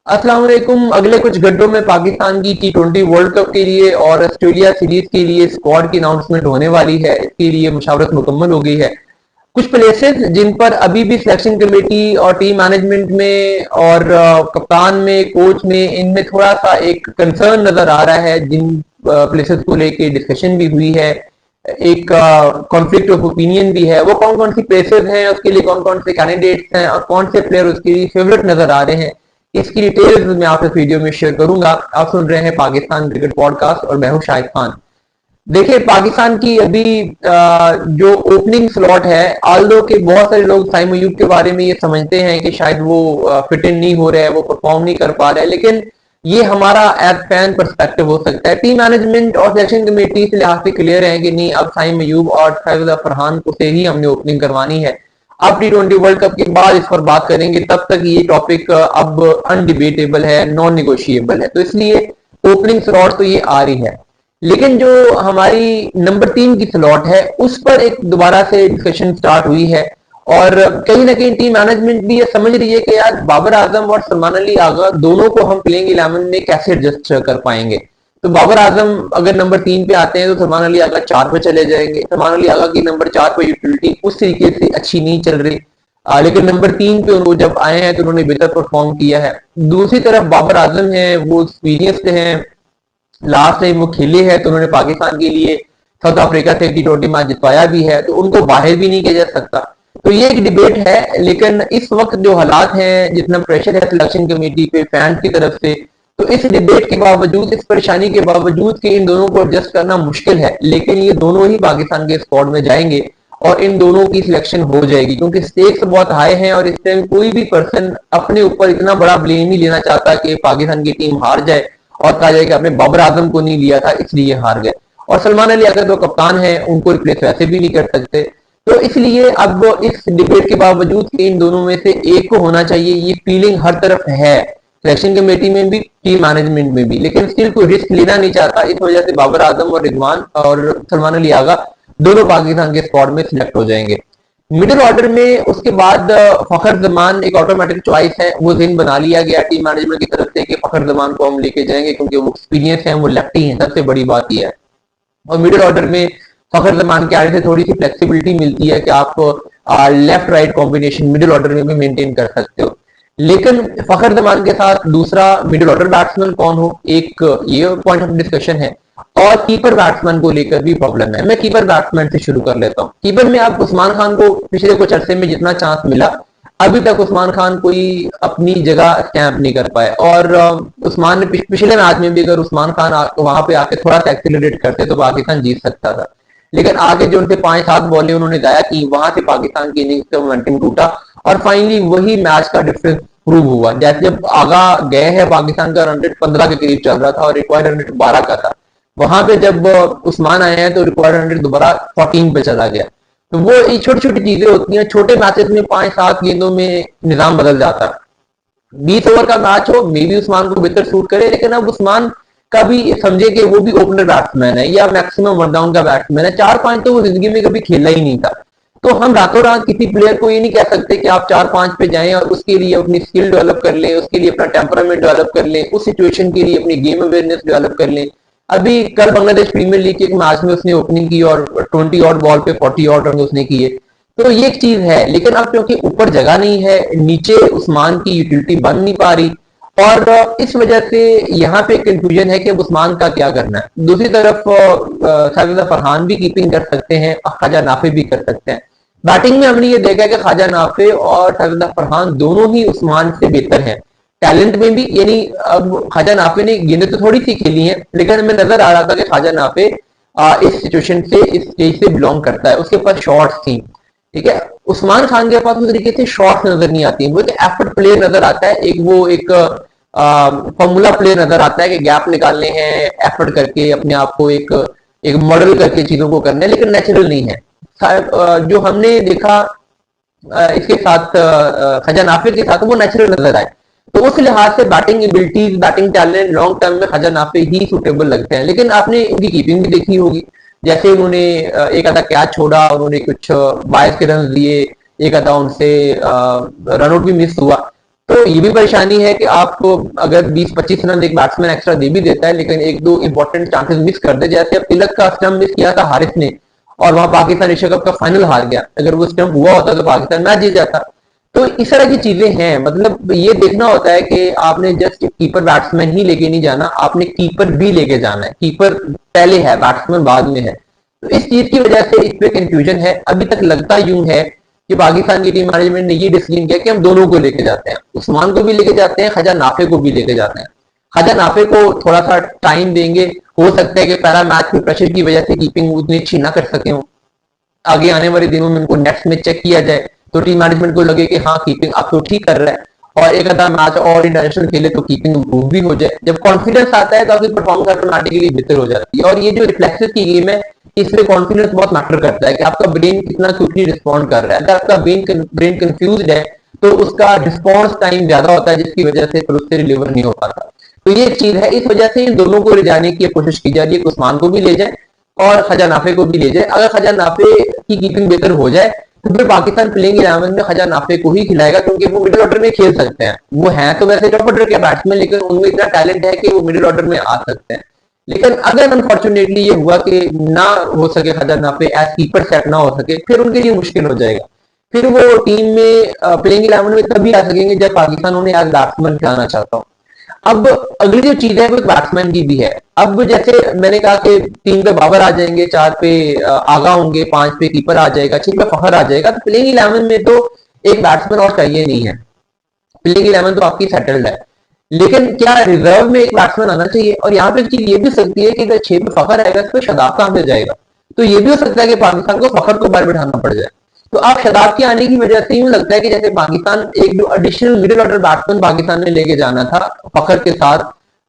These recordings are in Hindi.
अस्सलाम वालेकुम। अगले कुछ घंटों में पाकिस्तान की T20 वर्ल्ड कप के लिए और ऑस्ट्रेलिया सीरीज के लिए स्क्वाड की अनाउंसमेंट होने वाली है। इसके लिए मुशावरत मुकम्मल हो गई है। कुछ प्लेसेस जिन पर अभी भी सिलेक्शन कमेटी और टीम मैनेजमेंट में और कप्तान में, कोच में, इनमें थोड़ा सा एक कंसर्न नजर आ रहा है। जिन प्लेसेस को लेके डिस्कशन भी हुई है, एक कॉन्फ्लिक्ट ऑफ ओपिनियन भी है। वो कौन कौन सी प्लेसेस हैं, उसके लिए कौन कौन से कैंडिडेट्स हैं और कौन से प्लेयर उसके लिए फेवरेट नजर आ रहे हैं, इसकी डिटेल्स मैं आपसे इस वीडियो में शेयर करूंगा। आप सुन रहे हैं पाकिस्तान क्रिकेट पॉडकास्ट और मैं हूं शाहिद खान। देखिए, पाकिस्तान की अभी जो ओपनिंग स्लॉट है, आल्दो के बहुत सारे लोग साइम अयूब के बारे में ये समझते हैं कि शायद वो फिट इन नहीं हो रहा है, वो परफॉर्म नहीं कर पा रहा है, लेकिन ये हमारा एज फैन पर्सपेक्टिव हो सकता है। टीम मैनेजमेंट और सिलेक्शन कमेटी इस लिहाज से क्लियर है कि नहीं, अब साइम अयूब और फैज़ फरहान को से ही हमने ओपनिंग करवानी है। अब T20 वर्ल्ड कप के बाद इस पर बात करेंगे, तब तक ये टॉपिक अब अनडिबेटेबल है, नॉन निगोशिएबल है, तो इसलिए ओपनिंग स्लॉट तो ये आ रही है। लेकिन जो हमारी नंबर 3 की स्लॉट है, उस पर एक दोबारा से डिस्कशन स्टार्ट हुई है और कहीं ना कहीं टीम मैनेजमेंट भी ये समझ रही है कि यार बाबर आजम और सलमान अली आगा दोनों को हम प्लेइंग 11 में कैसे एडजस्ट कर पाएंगे। तो बाबर आजम अगर नंबर 3 पे आते हैं तो सलमान अली आगा 4 पे चले जाएंगे। सलमान अली आगा की नंबर 4 पे यूटिलिटी उस तरीके से अच्छी नहीं चल रही, लेकिन नंबर 3 पे उनको जब आए हैं तो उन्होंने बेहतर परफॉर्म किया है। दूसरी तरफ बाबर आजम है, वो एक्सपीरियंस्ड हैं, लास्ट टाइम वो खेले हैं तो उन्होंने पाकिस्तान के लिए साउथ अफ्रीका से T20 मैच जितवाया भी है, तो उनको बाहर भी नहीं किया जा सकता। तो ये एक डिबेट है, लेकिन इस वक्त जो हालात हैं, जितना प्रेशर है सिलेक्शन कमेटी पे फैंस की तरफ से, तो इस डिबेट के बावजूद, इस परेशानी के बावजूद कि इन दोनों को एडजस्ट करना मुश्किल है, लेकिन ये दोनों ही पाकिस्तान के स्क्वाड में जाएंगे और इन दोनों की सिलेक्शन हो जाएगी, क्योंकि स्टेक्स बहुत हाई हैं और इस टाइम कोई भी पर्सन अपने ऊपर इतना बड़ा ब्लेम नहीं लेना चाहता कि पाकिस्तान की टीम हार जाए और कहा जाए कि आपने बाबर आजम को नहीं लिया था इसलिए हार गए। और सलमान अली अगर तो कप्तान है, उनको रिप्लेस वैसे भी नहीं कर सकते। तो इसलिए अब इस डिबेट के बावजूद कि इन दोनों में से एक को होना चाहिए, ये फीलिंग हर तरफ है, सिलेक्शन कमेटी में भी, टीम मैनेजमेंट में भी, लेकिन स्टिल कोई रिस्क लेना नहीं चाहता। इस वजह से बाबर आजम और रिजवान और सलमान अली आगा दोनों पाकिस्तान के स्क्वाड में सिलेक्ट हो जाएंगे। मिडिल ऑर्डर में उसके बाद फखर जमान एक ऑटोमेटिक चॉइस है, वो दिन बना लिया गया टीम मैनेजमेंट की तरफ से कि फखर जमान को हम लेके जाएंगे, क्योंकि वो एक्सपीरियंस है, वो लेफ्टी है, सबसे बड़ी बात यह है। और मिडिल ऑर्डर में फखर जमान के आने से थोड़ी सी फ्लेक्सिबिलिटी मिलती है कि आप left right combination middle order में भी मेंटेन कर सकते हो। लेकिन फखर जमान के साथ दूसरा मिडिल ऑर्डर बैट्समैन कौन हो, एक ये पॉइंट ऑफ डिस्कशन है। और कीपर बैट्समैन को लेकर भी प्रॉब्लम है। मैं कीपर बैट्समैन से शुरू कर लेता हूँ। कीपर में आप उस्मान खान को पिछले कुछ अरसे में जितना चांस मिला, अभी तक उस्मान खान कोई अपनी जगह स्टैंप नहीं कर पाए। और उस्मान ने पिछले मैच में भी अगर उस्मान खान वहां पे आके थोड़ा सा एक्सीलरेट करते तो पाकिस्तान जीत सकता था, लेकिन आगे जो उनसे 5-7 बॉलें उन्होंने जाया की, वहां से पाकिस्तान की इनिंग्स का मोमेंटम टूटा और फाइनली वही मैच का डिफरेंस प्रूव हुआ। जैसे जब आगा गए हैं, पाकिस्तान का रन रेट 15 के करीब चल रहा था और रिक्वायर्ड रन रेट 12 का था। वहां पे जब उस्मान आए हैं तो रिक्वायर्ड रन रेट दोबारा 14 पे चला गया। तो वो ये छोटी छोटी चीजें होती हैं, छोटे मैचेस में 5-7 गेंदों में निजाम बदल जाता है। 20 ओवर का मैच हो, मे भी उस्मान को बेहतर सूट करे, लेकिन अब उस्मान का भी समझे कि वो भी ओपनर बैट्समैन है या मैक्सिमम वनडाउन का बैट्समैन है। 4-5 तो वो जिंदगी में कभी खेला ही नहीं था। तो हम रातों रात किसी प्लेयर को ये नहीं कह सकते कि आप 4-5 पे जाएं और उसके लिए अपनी स्किल डेवलप कर लें, उसके लिए अपना टेम्परामेंट डेवलप कर लें, उस सिचुएशन के लिए अपनी गेम अवेयरनेस डेवलप कर लें। अभी कल बांग्लादेश प्रीमियर लीग के एक मैच में उसने ओपनिंग की और 20 ऑड बॉल पे 40 ऑड रन उसने किए। तो ये एक चीज है, लेकिन अब क्योंकि ऊपर जगह नहीं है, नीचे उस्मान की यूटिलिटी बन नहीं पा रही और इस वजह से यहाँ पे कंफ्यूजन है कि उस्मान का क्या करना है। दूसरी तरफ शाहिद फरहान भी कीपिंग कर सकते हैं, ख्वाजा नाफे भी कर सकते हैं। बैटिंग में हमने ये देखा कि ख्वाजा नाफे और शाहिद फरहान दोनों ही उस्मान से बेहतर हैं टैलेंट में भी। यानी अब ख्वाजा नाफे ने गेंदें तो थोड़ी सी खेली हैं, लेकिन हमें नजर आ रहा था कि ख्वाजा नाफे इस सिचुएशन से, इस स्टेज से बिलोंग करता है, उसके पास शॉट्स थी। ठीक है, उस्मान खान के पास उस तरीके से शॉट्स नजर नहीं आती, वो एक एफर्ट प्लेयर नजर आता है, एक वो एक फॉर्मूला प्लेयर नजर आता है कि गैप निकालने हैं, एफर्ट करके अपने आप को एक एक मॉडल करके चीजों को करने, लेकिन नेचुरल नहीं है। जो हमने देखा इसके साथ ख्वाजा नाफे के साथ, वो नेचुरल नजर आए। तो उस लिहाज से batting abilities, batting talent long term में ख्वाजा नाफे ही सुटेबल लगते हैं। लेकिन आपने इनकी कीपिंग भी देखी होगी, जैसे उन्होंने एक आधा कैच छोड़ा, उन्होंने कुछ 22 के रन दिए, एक आधा उनसे रनआउट भी मिस हुआ। तो तो ये भी परेशानी है कि आपको अगर 20-25 रन एक बैट्समैन एक्स्ट्रा दे भी देता है, लेकिन एक दो इंपॉर्टेंट चांसेस मिस कर दे, जैसे अब तिलक का स्टंप मिस किया था हारिस ने और वहां पाकिस्तान एशिया कप का फाइनल हार गया। अगर वो स्टंप हुआ होता तो पाकिस्तान मैच जीत जाता। तो इस तरह की चीजें हैं, मतलब ये देखना होता है कि आपने जस्ट कीपर बैट्समैन ही लेके नहीं जाना, आपने कीपर भी लेके जाना है। कीपर पहले है, बैट्समैन बाद में है। तो इस चीज की वजह से इस पे कंफ्यूजन है। अभी तक लगता यूं है कि पाकिस्तान की टीम मैनेजमेंट ने ये डिसीजन किया कि हम दोनों को लेके जाते हैं, उस्मान को भी लेके जाते हैं, खजा नाफे को भी लेके जाते हैं। खजा नाफे को थोड़ा सा टाइम देंगे, हो सकता है कि पहला मैच में प्रेशर की वजह से कीपिंग उतनी अच्छी ना कर सके, आगे आने वाले दिनों में उनको नेट्स में चेक किया जाए तो टीम मैनेजमेंट को लगे कि हाँ कीपिंग अब तो ठीक कर रहा है, और एक आधा मैच और इंटरनेशनल खेले तो कीपिंग इंप्रूव भी हो जाए। जब कॉन्फिडेंस आता है तो आपकी परफॉर्मेंस ऑटोमेटिकली बेहतर हो जाती है। और ये जो रिफ्लेक्सेस की गेम है, इसमें कॉन्फिडेंस बहुत मैटर करता है कि आपका ब्रेन कितना क्विकली रिस्पॉन्ड कर रहा है। अगर आपका ब्रेन कंफ्यूज है तो उसका रिस्पॉन्स टाइम ज्यादा होता है, जिसकी वजह से फिर उससे डिलीवर नहीं हो पाता। तो ये एक चीज है, इस वजह से इन दोनों को ले जाने की कोशिश की जा रही है। उस्मान को भी ले जाए और खजा नाफे को भी ले जाए। अगर खजा नाफे की कीपिंग बेहतर हो जाए तो फिर पाकिस्तान प्लेइंग 11 में खजा नाफे को ही खिलाएगा, क्योंकि वो मिडिल ऑर्डर में खेल सकते हैं। वो हैं तो वैसे टॉप ऑर्डर के बैट्समैन, लेकिन उनमें इतना टैलेंट है कि वो मिडिल ऑर्डर में आ सकते हैं। लेकिन अगर अनफॉर्चुनेटली ये हुआ कि ना हो सके, खजा नाफे एज कीपर सेट ना हो सके, फिर उनके लिए मुश्किल हो जाएगा। फिर वो टीम में प्लेइंग 11 में तभी आ सकेंगे जब पाकिस्तान उन्हें एज बैट्समैन खिलाना चाहता हो। अब अगली जो चीज है वो बैट्समैन की भी है। अब जैसे मैंने कहा कि 3 पे बाबर आ जाएंगे, 4 पे आगा होंगे, 5 पे कीपर आ जाएगा, 6 पे फखर आ जाएगा, तो प्लेइंग 11 में तो एक बैट्समैन और चाहिए नहीं है। प्लेइंग 11 तो आपकी सेटल्ड है, लेकिन क्या रिजर्व में एक बैट्समैन आना चाहिए। और यहाँ पे चीज ये भी सकती है कि अगर 6 पे फखर आएगा तो शादाब कहां से जाएगा। तो ये भी हो सकता है कि पाकिस्तान को फखर को बाहर बिठाना पड़ जाए। तो अब शादाब के आने की वजह से यूं लगता है कि जैसे पाकिस्तान एक जो additional middle order batsman Pakistan ने लेके जाना था फखर के साथ,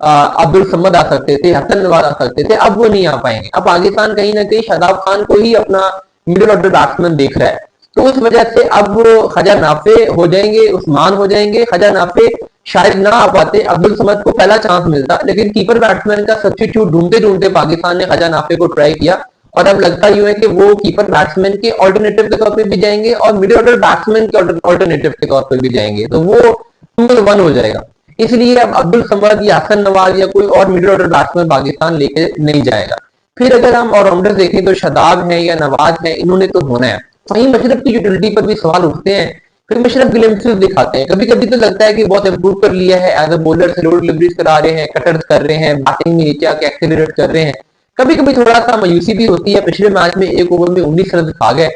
अब्दुल समद आ सकते थे, हसन नवाज आ सकते थे, अब वो नहीं आ पाएंगे। अब पाकिस्तान कहीं ना कहीं शादाब खान को ही अपना मिडिल ऑर्डर बैट्समैन देख रहा है। तो उस वजह से अब वो खजा नाफे हो जाएंगे, उस्मान हो जाएंगे। खजा नाफे शायद ना आ पाते, अब्दुल समद को पहला चांस मिलता, लेकिन कीपर बैट्समैन का सब्स्टिट्यूट ढूंढते ढूंढते पाकिस्तान ने खजा नाफे को ट्राई किया, और अब लगता यूं है कि वो कीपर बैट्समैन के ऑल्टरनेटिव के तौर पे भी जाएंगे और मिडिल ऑर्डर बैट्समैन के ऑल्टरनेटिव के तौर पे भी जाएंगे। तो वो 2-1 हो जाएगा। इसलिए अब अब्दुल समद या हसन नवाज या कोई और मिडिल ऑर्डर बैट्समैन पाकिस्तान लेके नहीं जाएगा। फिर अगर हम ऑलराउंडर देखें तो शादाब है या नवाज है, इन्होंने तो होना है। वहीं मशरफ की यूटिलिटी पर भी सवाल उठते हैं। फिर मशरफ ग्लिम्पसेस दिखाते हैं, कभी कभी तो लगता है कि बहुत इंप्रूव कर लिया है, as a bowler slow deliveries करा रहे हैं, कटर्स कर रहे हैं, बैटिंग में नीचे आके एक्सेलरेट कर रहे हैं। कभी कभी थोड़ा सा मायूसी भी होती है। पिछले मैच में एक ओवर में 19 रन खा गए,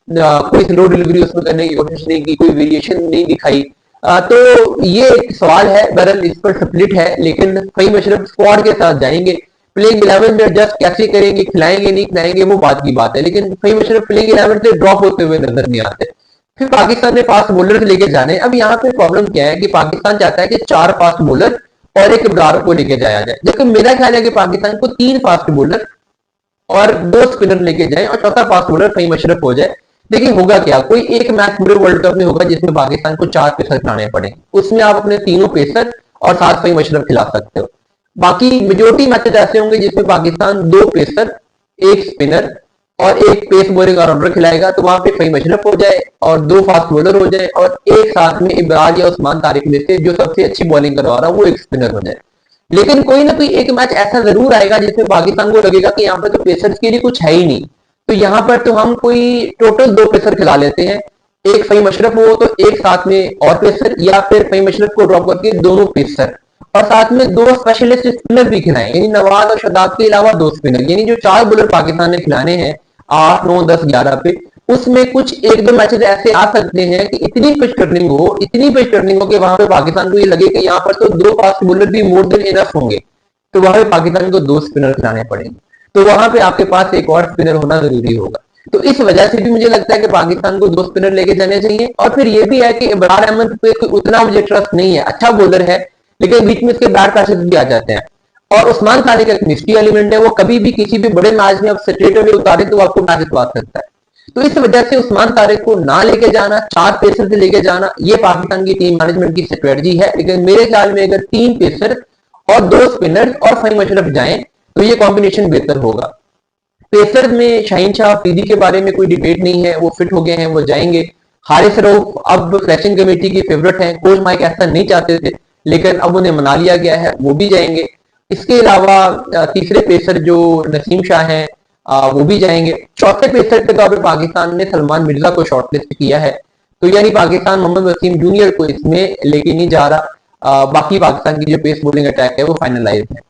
कोई स्लो डिलीवरी उसमें करने की कोशिश नहीं की, कोई वेरिएशन नहीं दिखाई। तो ये एक सवाल है, बहरहाल इस पर स्प्लिट है। लेकिन कई मशरफ स्क्वाड के साथ जाएंगे, प्लेइंग 11 में एडजस्ट कैसे करेंगे, खिलाएंगे नहीं खिलाएंगे वो बात की बात है, लेकिन कई मशरफ प्लेइंग 11 से ड्रॉप होते हुए नजर नहीं आते। फिर पाकिस्तान ने फास्ट बॉलर लेके जाने। अब यहाँ पे प्रॉब्लम क्या है कि पाकिस्तान चाहता है कि 4 फास्ट बॉलर और एक इब्रार को लेके जाया जाए, जबकि मेरा ख्याल है कि पाकिस्तान को 3 फास्ट बॉलर और 2 स्पिनर लेके जाए और चौथा फास्ट बॉलर फहीम अशरफ हो जाए। लेकिन होगा क्या, कोई एक मैच पूरे वर्ल्ड कप में होगा जिसमें पाकिस्तान को 4 पेसर खिलाने पड़े, उसमें आप अपने तीनों पेसर और 7 फहीम अशरफ खिला सकते हो। बाकी मेजोरिटी मैचेस ऐसे होंगे जिसमें पाकिस्तान 2 पेसर, 1 स्पिनर और एक पेस बॉलिंग ऑलराउंडर खिलाएगा, तो वहां पे फहीम अशरफ हो जाए और 2 फास्ट बॉलर हो जाए, और एक साथ में इब्रार या उस्मान तारिक में से जो सबसे अच्छी बॉलिंग करवा रहा है वो एक स्पिनर हो जाए। लेकिन कोई ना कोई एक मैच ऐसा जरूर आएगा जिसमें पाकिस्तान को लगेगा कि यहाँ पर तो पेसर्स के लिए कुछ है ही नहीं, तो यहाँ पर तो हम कोई टोटल 2 पेसर खिला लेते हैं, एक फहीम अशरफ हो तो एक साथ में और पेसर, या फिर फहीम अशरफ को ड्रॉप करके दोनों पेसर और साथ में 2 स्पेशलिस्ट स्पिनर भी खिलाएं, यानी नवाज और शादाब के अलावा 2 स्पिनर, यानी जो 4 बॉलर पाकिस्तान ने खिलाने हैं 8, 9, 10, 11 पे, उसमें कुछ 1-2 मैचेस ऐसे आ सकते हैं कि इतनी पिच टर्निंग हो कि वहां पे पाकिस्तान को ये लगे कि यहाँ पर तो 2 फास्ट बॉलर भी मोर देन इनफ होंगे, तो वहां पे पाकिस्तान को 2 स्पिनर खिलाने पड़ेंगे, तो वहां पे आपके पास एक और स्पिनर होना जरूरी होगा। तो इस वजह से भी मुझे लगता है कि पाकिस्तान को 2 स्पिनर लेके जाने चाहिए। और फिर ये भी है कि इब्रार अहमद पे कोई उतना मुझे ट्रस्ट नहीं है, अच्छा बॉलर है लेकिन बीच में इसके बैड पैसेज भी आ जाते हैं। और उस्मान तारिक का एक मिस्ट्री एलिमेंट है, वो कभी भी किसी भी बड़े मैच में आप स्ट्रेट अवे उतारे तो आपको मैच जितवा सकता है। तो इस वजह से उस्मान तारिक को ना लेके जाना, 4 पेसर से लेके जाना, ये पाकिस्तान की टीम मैनेजमेंट की स्ट्रेटजी है। लेकिन मेरे ख्याल में अगर 3 पेसर और 2 स्पिनर और फहीम अशरफ जाएं तो ये कॉम्बिनेशन बेहतर होगा। पेसर में शाहीन शाह अफरीदी के बारे में कोई डिबेट नहीं है, वो फिट हो गए हैं, वो जाएंगे। हारिस रऊफ अब सिलेक्शन कमेटी की फेवरेट हैं, कोच माइक ऐसा नहीं चाहते थे लेकिन अब उन्हें मना लिया गया है, वो भी जाएंगे। इसके अलावा तीसरे पेसर जो नसीम शाह हैं वो भी जाएंगे। चौथे पेसर के तौर पर पाकिस्तान ने सलमान मिर्जा को शॉर्टलिस्ट किया है, तो यानी पाकिस्तान मोहम्मद वसीम जूनियर को इसमें लेके नहीं जा रहा। बाकी पाकिस्तान की जो पेस बॉलिंग अटैक है वो फाइनलाइज है।